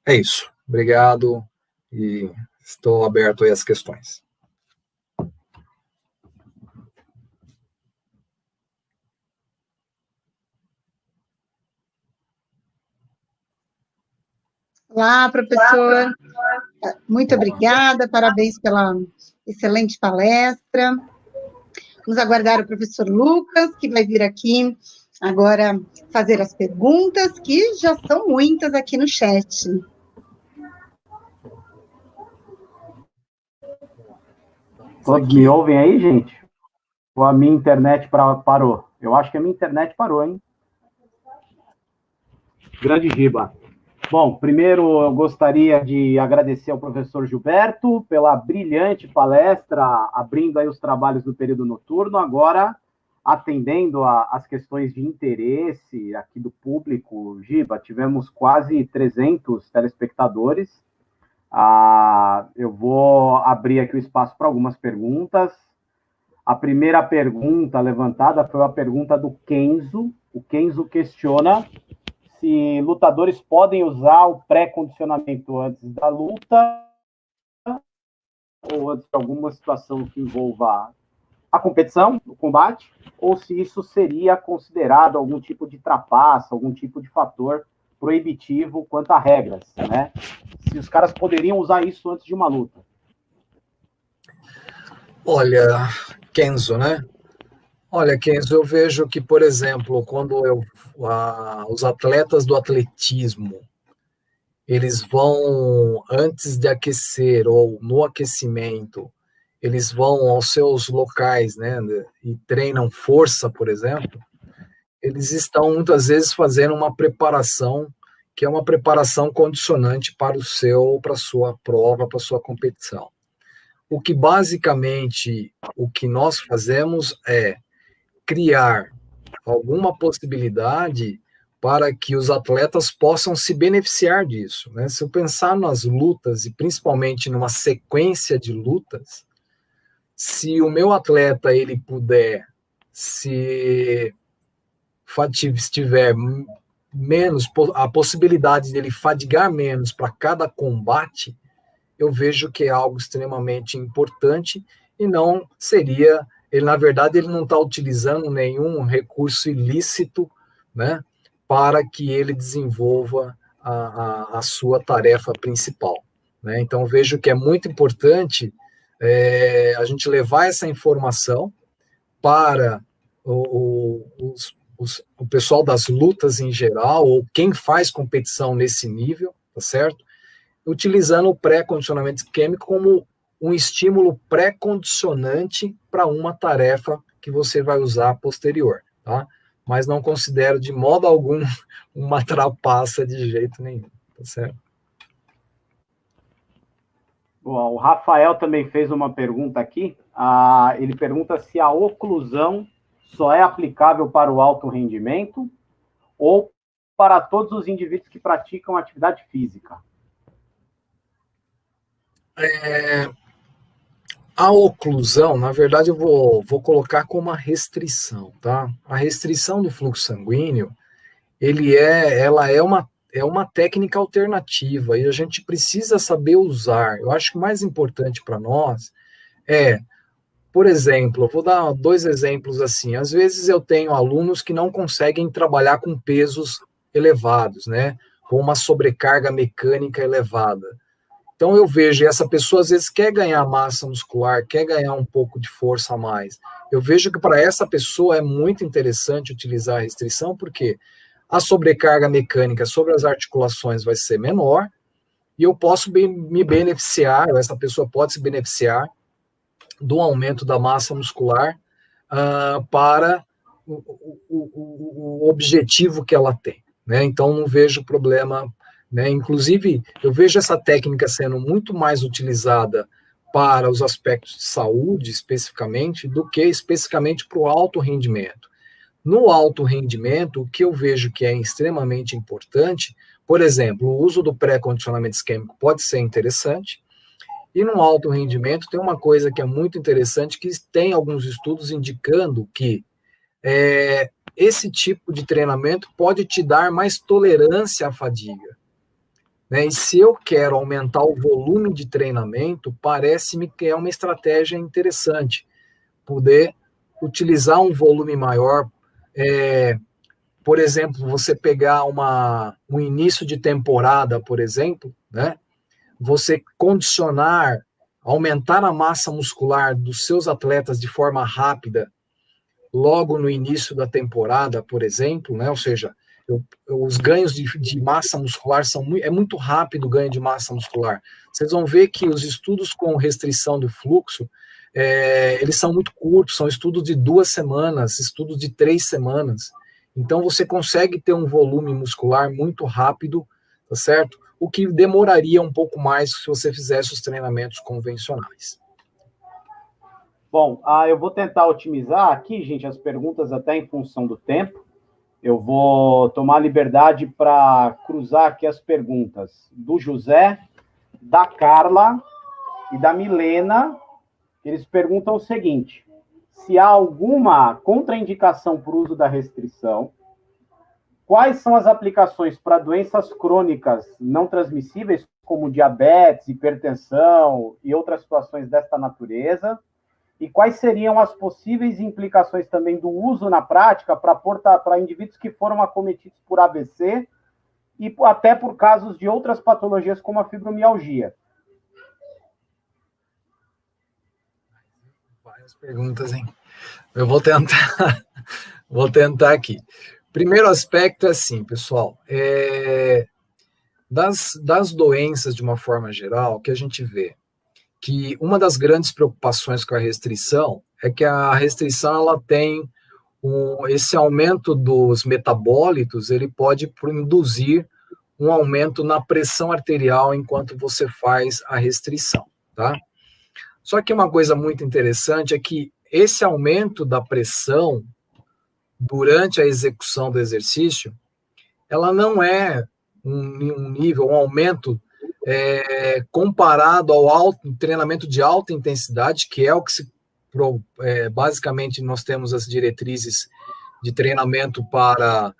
É isso. Obrigado e estou aberto aí às questões. Olá, professor. Muito obrigada, parabéns pela excelente palestra. Vamos aguardar o professor Lucas, que vai vir aqui agora fazer as perguntas, que já são muitas aqui no chat. Todos me ouvem aí, gente? Ou a minha internet parou? Eu acho que a minha internet parou, hein? Grande Giba. Bom, primeiro eu gostaria de agradecer ao professor Gilberto pela brilhante palestra, abrindo aí os trabalhos do período noturno, agora atendendo às questões de interesse aqui do público. Giba, tivemos quase 300 telespectadores. Eu vou abrir aqui o espaço para algumas perguntas. A primeira pergunta levantada foi a pergunta do Kenzo. O Kenzo questiona se lutadores podem usar o pré-condicionamento antes da luta ou antes de alguma situação que envolva a competição, o combate, ou se isso seria considerado algum tipo de trapaça, algum tipo de fator proibitivo quanto a regras, né? Se os caras poderiam usar isso antes de uma luta. Olha, Kenzo, né? Olha, Kenzo, eu vejo que, por exemplo, quando os atletas do atletismo, eles vão, antes de aquecer ou no aquecimento, eles vão aos seus locais, né, e treinam força, por exemplo, eles estão muitas vezes fazendo uma preparação, que é uma preparação condicionante para a sua prova, para a sua competição. O que basicamente, o que nós fazemos é criar alguma possibilidade para que os atletas possam se beneficiar disso, né? Se eu pensar nas lutas, e principalmente numa sequência de lutas, se o meu atleta ele puder, se tiver menos, a possibilidade dele fadigar menos para cada combate, eu vejo que é algo extremamente importante e não seria... Ele, na verdade, ele não está utilizando nenhum recurso ilícito, né, para que ele desenvolva a sua tarefa principal, né? Então, vejo que é muito importante a gente levar essa informação para o pessoal das lutas em geral, ou quem faz competição nesse nível, tá certo? Utilizando o pré-condicionamento químico como um estímulo pré-condicionante para uma tarefa que você vai usar posterior, tá? mas não considero de modo algum uma trapaça de jeito nenhum, tá certo? Bom, o Rafael também fez uma pergunta aqui. Ele pergunta se a oclusão só é aplicável para o alto rendimento ou para todos os indivíduos que praticam atividade física. A oclusão, na verdade, eu vou colocar como uma restrição, tá? A restrição do fluxo sanguíneo, ela é uma técnica alternativa e a gente precisa saber usar. Eu acho que o mais importante para nós por exemplo, eu vou dar 2 exemplos assim. Às vezes eu tenho alunos que não conseguem trabalhar com pesos elevados, né? Com uma sobrecarga mecânica elevada. Então eu vejo, essa pessoa às vezes quer ganhar massa muscular, quer ganhar um pouco de força a mais. Eu vejo que para essa pessoa é muito interessante utilizar a restrição, porque a sobrecarga mecânica sobre as articulações vai ser menor, e eu posso me beneficiar, essa pessoa pode se beneficiar do aumento da massa muscular para o objetivo que ela tem, né? Então não vejo problema, né? Inclusive, eu vejo essa técnica sendo muito mais utilizada para os aspectos de saúde, especificamente, do que especificamente para o alto rendimento. No alto rendimento, o que eu vejo que é extremamente importante, por exemplo, o uso do pré-condicionamento isquêmico pode ser interessante, e no alto rendimento tem uma coisa que é muito interessante, que tem alguns estudos indicando que esse tipo de treinamento pode te dar mais tolerância à fadiga, né? E se eu quero aumentar o volume de treinamento, parece-me que é uma estratégia interessante poder utilizar um volume maior. Por exemplo, você pegar um início de temporada, por exemplo, né? Você condicionar, aumentar a massa muscular dos seus atletas de forma rápida, logo no início da temporada, por exemplo, né? Ou seja, os ganhos de massa muscular é muito rápido o ganho de massa muscular. Vocês vão ver que os estudos com restrição do fluxo, eles são muito curtos, são estudos de 2 semanas, estudos de 3 semanas. Então, você consegue ter um volume muscular muito rápido, tá certo? O que demoraria um pouco mais se você fizesse os treinamentos convencionais. Bom, eu vou tentar otimizar aqui, gente, as perguntas até em função do tempo. Eu vou tomar a liberdade para cruzar aqui as perguntas do José, da Carla e da Milena. Eles perguntam o seguinte: se há alguma contraindicação para o uso da restrição, quais são as aplicações para doenças crônicas não transmissíveis, como diabetes, hipertensão e outras situações desta natureza? E quais seriam as possíveis implicações também do uso na prática para indivíduos que foram acometidos por AVC e até por casos de outras patologias, como a fibromialgia? Várias perguntas, hein? Eu vou tentar aqui. Primeiro aspecto é assim, pessoal, das doenças de uma forma geral, que a gente vê que uma das grandes preocupações com a restrição é que a restrição ela tem esse aumento dos metabólitos, ele pode induzir um aumento na pressão arterial enquanto você faz a restrição, tá? Só que uma coisa muito interessante é que esse aumento da pressão durante a execução do exercício, ela não é um aumento comparado ao treinamento de alta intensidade, que é o que basicamente nós temos as diretrizes de treinamento para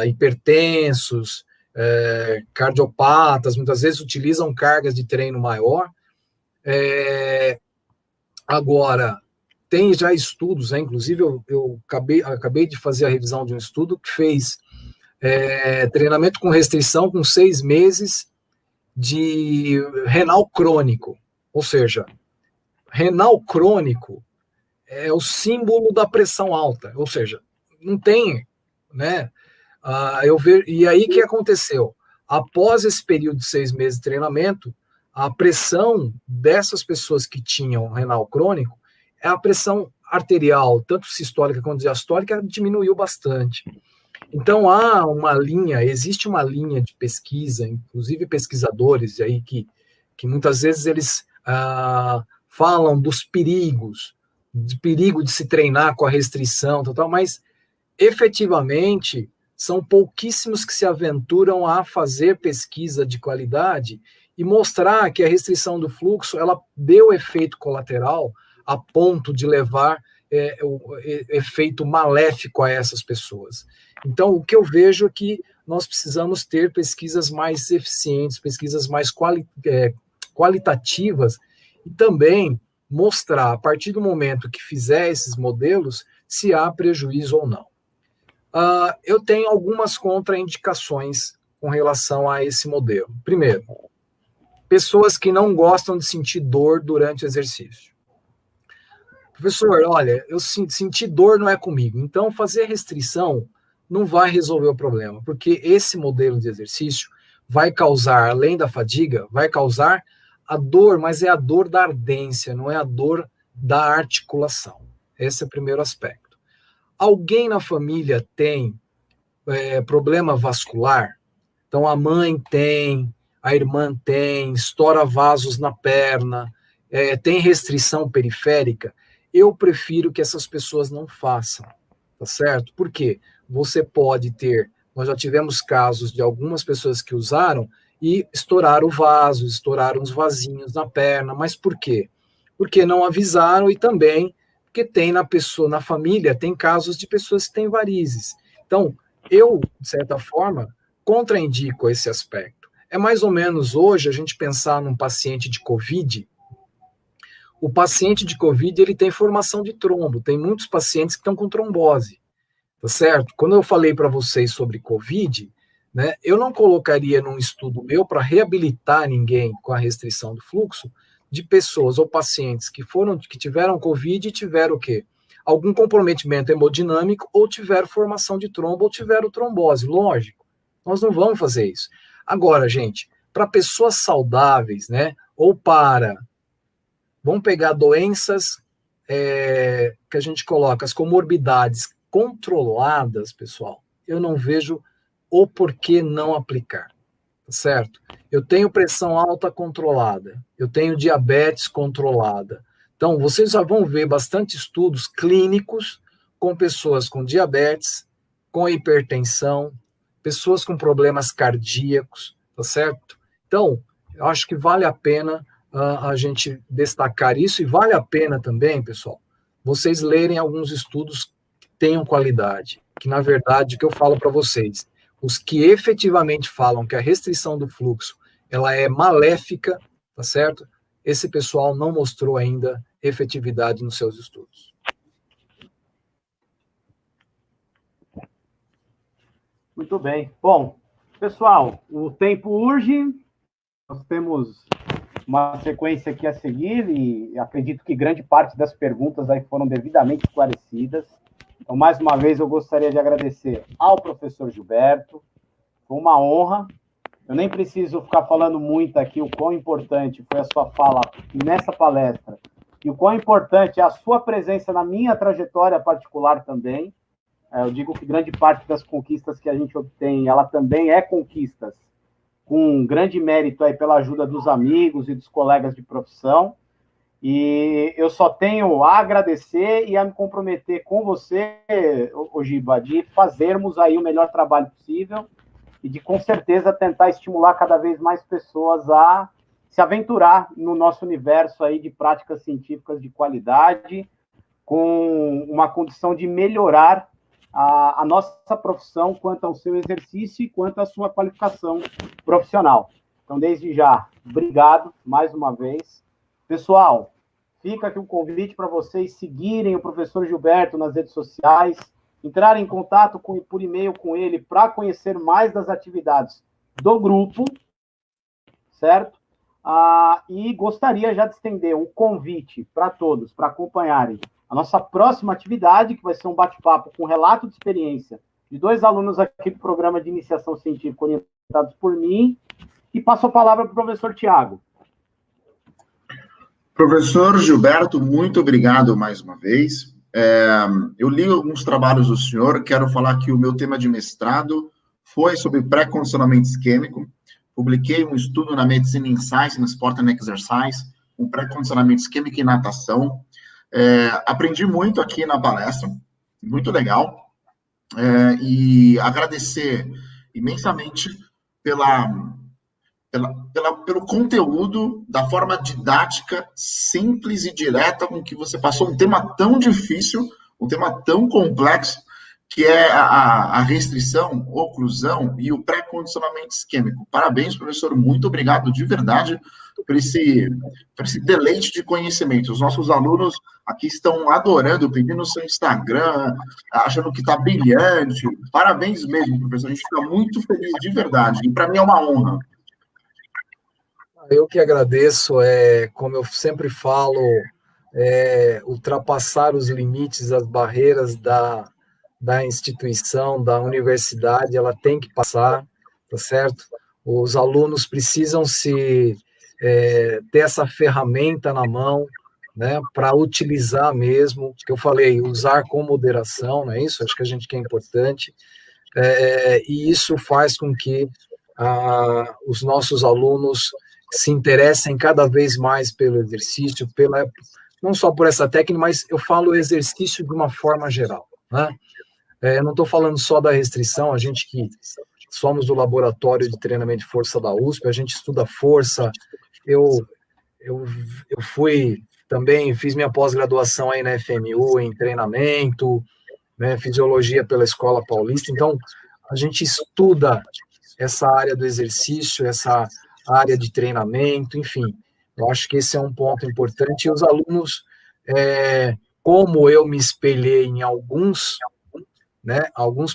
hipertensos, cardiopatas, muitas vezes utilizam cargas de treino maior. Agora, tem já estudos, né? Inclusive eu acabei de fazer a revisão de um estudo que fez treinamento com restrição com 6 meses de renal crônico, ou seja, renal crônico é o símbolo da pressão alta, ou seja, não tem, né? E aí o que aconteceu? Após esse período de 6 meses de treinamento, a pressão dessas pessoas que tinham renal crônico, a pressão arterial, tanto sistólica quanto diastólica, diminuiu bastante. Então, existe uma linha de pesquisa, inclusive pesquisadores aí que muitas vezes eles falam dos perigos, de perigo de se treinar com a restrição, mas efetivamente são pouquíssimos que se aventuram a fazer pesquisa de qualidade e mostrar que a restrição do fluxo, ela deu efeito colateral a ponto de levar o efeito maléfico a essas pessoas. Então, o que eu vejo é que nós precisamos ter pesquisas mais eficientes, pesquisas mais qualitativas, e também mostrar, a partir do momento que fizer esses modelos, se há prejuízo ou não. Eu tenho algumas contraindicações com relação a esse modelo. Primeiro, pessoas que não gostam de sentir dor durante o exercício. Professor, olha, eu senti dor não é comigo, então fazer restrição não vai resolver o problema, porque esse modelo de exercício vai causar, além da fadiga, vai causar a dor, mas é a dor da ardência, não é a dor da articulação. Esse é o primeiro aspecto. Alguém na família tem problema vascular? Então a mãe tem, a irmã tem, estoura vasos na perna, tem restrição periférica? Eu prefiro que essas pessoas não façam, tá certo? Por quê? Você pode ter, nós já tivemos casos de algumas pessoas que usaram e estouraram o vaso, estouraram os vasinhos na perna, mas por quê? Porque não avisaram e também porque tem na família, tem casos de pessoas que têm varizes. Então, eu, de certa forma, contraindico esse aspecto. É mais ou menos hoje a gente pensar num paciente de COVID. O paciente de COVID, ele tem formação de trombo, tem muitos pacientes que estão com trombose, tá certo? Quando eu falei para vocês sobre COVID, né, eu não colocaria num estudo meu para reabilitar ninguém com a restrição do fluxo de pessoas ou pacientes que tiveram COVID e tiveram o quê? Algum comprometimento hemodinâmico ou tiveram formação de trombo ou tiveram trombose, lógico. Nós não vamos fazer isso. Agora, gente, para pessoas saudáveis, né, ou vamos pegar doenças que a gente coloca, as comorbidades controladas, pessoal, eu não vejo o porquê não aplicar, tá certo? Eu tenho pressão alta controlada, eu tenho diabetes controlada. Então, vocês já vão ver bastante estudos clínicos com pessoas com diabetes, com hipertensão, pessoas com problemas cardíacos, tá certo? Então, eu acho que vale a pena a gente destacar isso, e vale a pena também, pessoal, vocês lerem alguns estudos que tenham qualidade, que na verdade, o que eu falo para vocês, os que efetivamente falam que a restrição do fluxo, ela é maléfica, tá certo? Esse pessoal não mostrou ainda efetividade nos seus estudos. Muito bem. Bom, pessoal, o tempo urge, nós temos uma sequência aqui a seguir e acredito que grande parte das perguntas aí foram devidamente esclarecidas. Então, mais uma vez, eu gostaria de agradecer ao professor Gilberto. Foi uma honra. Eu nem preciso ficar falando muito aqui o quão importante foi a sua fala nessa palestra e o quão importante é a sua presença na minha trajetória particular também. Eu digo que grande parte das conquistas que a gente obtém, ela também é conquistas com grande mérito aí pela ajuda dos amigos e dos colegas de profissão. E eu só tenho a agradecer e a me comprometer com você, Giba, de fazermos aí o melhor trabalho possível e de, com certeza, tentar estimular cada vez mais pessoas a se aventurar no nosso universo aí de práticas científicas de qualidade, com uma condição de melhorar a nossa profissão quanto ao seu exercício e quanto à sua qualificação profissional. Então, desde já, obrigado mais uma vez. Pessoal, fica aqui um convite para vocês seguirem o professor Gilberto nas redes sociais, entrarem em contato por e-mail com ele para conhecer mais das atividades do grupo, certo? E gostaria já de estender um convite para todos, para acompanharem a nossa próxima atividade, que vai ser um bate-papo com relato de experiência de 2 alunos aqui do programa de iniciação científica orientados por mim, e passo a palavra para o professor Tiago. Professor Gilberto, muito obrigado mais uma vez. Eu li alguns trabalhos do senhor, quero falar que o meu tema de mestrado foi sobre pré-condicionamento isquêmico. Publiquei um estudo na Medicine in Science, no Sport and Exercise, um pré-condicionamento isquêmico e natação. Aprendi muito aqui na palestra, muito legal. E agradecer imensamente pelo conteúdo, da forma didática, simples e direta com que você passou um tema tão difícil, um tema tão complexo, que é a restrição, oclusão e o pré-condicionamento isquêmico. Parabéns, professor, muito obrigado de verdade por esse deleite de conhecimento. Os nossos alunos aqui estão adorando, pedindo o seu Instagram, achando que está brilhante. Parabéns mesmo, professor, a gente fica muito feliz de verdade, e para mim é uma honra. Eu que agradeço, como eu sempre falo, ultrapassar os limites, as barreiras da instituição, da universidade, ela tem que passar, tá certo? Os alunos precisam ter essa ferramenta na mão, né, para utilizar mesmo, que eu falei, usar com moderação, não é isso? Acho que a gente que é importante, e isso faz com que os nossos alunos se interessem cada vez mais pelo exercício, não só por essa técnica, mas eu falo exercício de uma forma geral, né? Eu não estou falando só da restrição, a gente que somos do Laboratório de Treinamento de Força da USP, a gente estuda força, eu fui também, fiz minha pós-graduação aí na FMU em treinamento, né, fisiologia pela Escola Paulista, então a gente estuda essa área do exercício, essa área de treinamento, enfim, eu acho que esse é um ponto importante, e os alunos, como eu me espelhei em alguns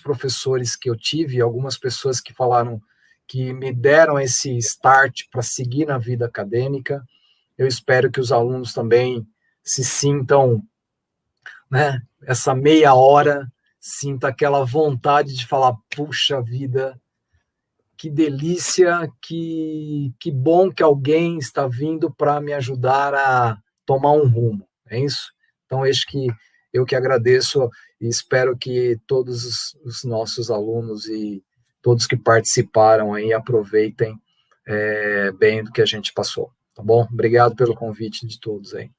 professores que eu tive, algumas pessoas que falaram, que me deram esse start para seguir na vida acadêmica, eu espero que os alunos também se sintam, né, essa meia hora, sinta aquela vontade de falar, puxa vida, que delícia, que bom que alguém está vindo para me ajudar a tomar um rumo, é isso? Então, eu que agradeço e espero que todos os nossos alunos e todos que participaram aí aproveitem bem do que a gente passou, tá bom? Obrigado pelo convite de todos aí.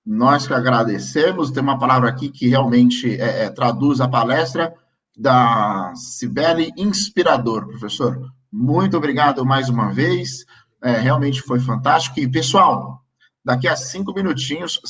Nós que agradecemos, tem uma palavra aqui que realmente traduz a palestra, da Cibele, inspirador, professor. Muito obrigado mais uma vez, realmente foi fantástico. E, pessoal, daqui a 6 minutinhos,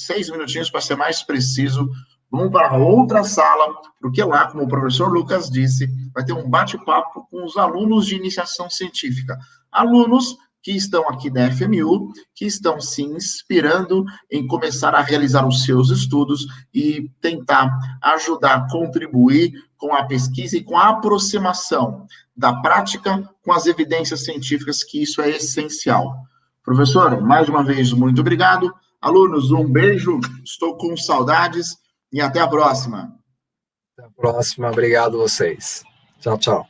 para ser mais preciso, vamos para outra sala, porque lá, como o professor Lucas disse, vai ter um bate-papo com os alunos de iniciação científica. Alunos que estão aqui da FMU, que estão se inspirando em começar a realizar os seus estudos e tentar ajudar, contribuir com a pesquisa e com a aproximação da prática com as evidências científicas, que isso é essencial. Professor, mais uma vez, muito obrigado. Alunos, um beijo, estou com saudades e até a próxima. Até a próxima, obrigado a vocês. Tchau, tchau.